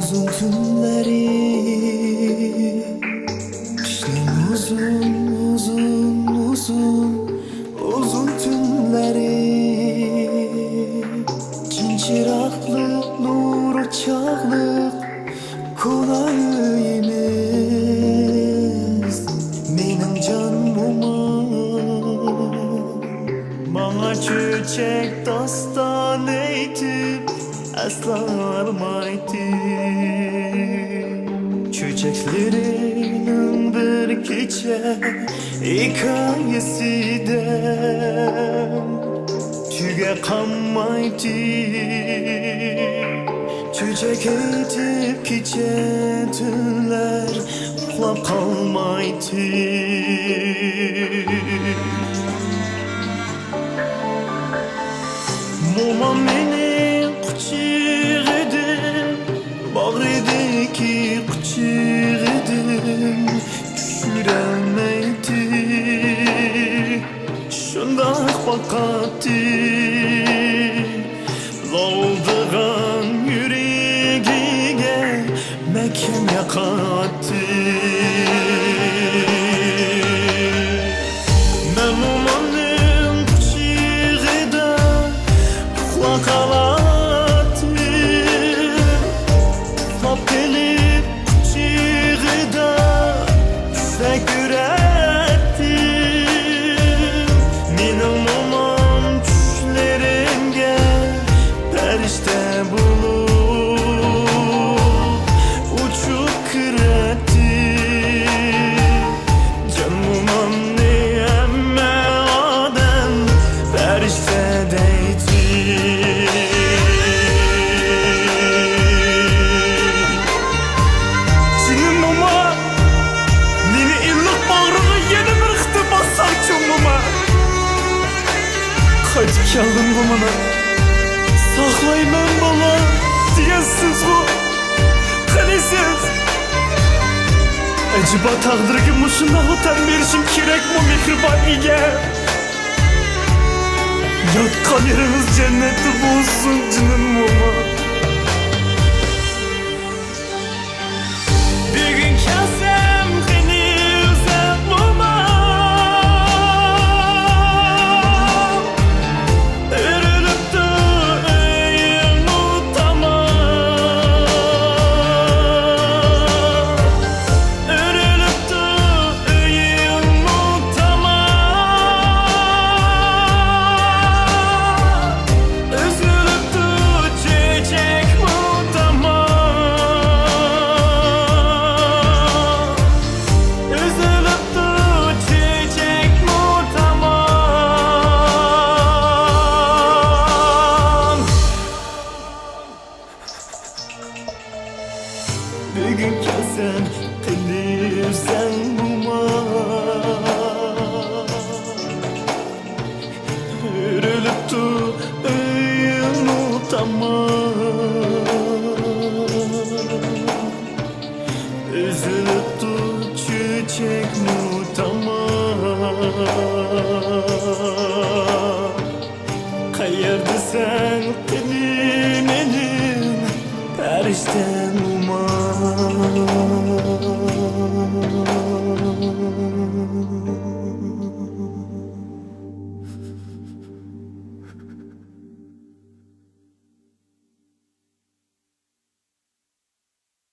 Uzun tünleri, kışın uzun tünleri, cin çıraklı, nur çağlık kolayımız. Benim canıma bana çiçek dastan eytip asla almaydı. Çiçeklerinin bir gece hikayesinden tüge kalmaydı. Çiçek etip gece tünler uxlap kalmaydı. Momam meni kucak edip, bağrıdaki kucak edip düşüremeydi. Şundak bakattı, zaldığın yüreğine mekan yakattı. Kaçıp kaldım bu bana, saklayman bana diyesiz o kalesiz. Acaba taqdirga mushundoq o'tan berishim kerakmi mehribon ega? Yotgan yerimiz jannati bo'lsin jinim mo'ma. Bugun kelsam seni o'zlab mo'ma. Bugün kelsen qilibsan buma, o'rilibdi uyim tamam, uzilibdi chechakmu tamam. Qayerdasan qiling mening farishtam umar.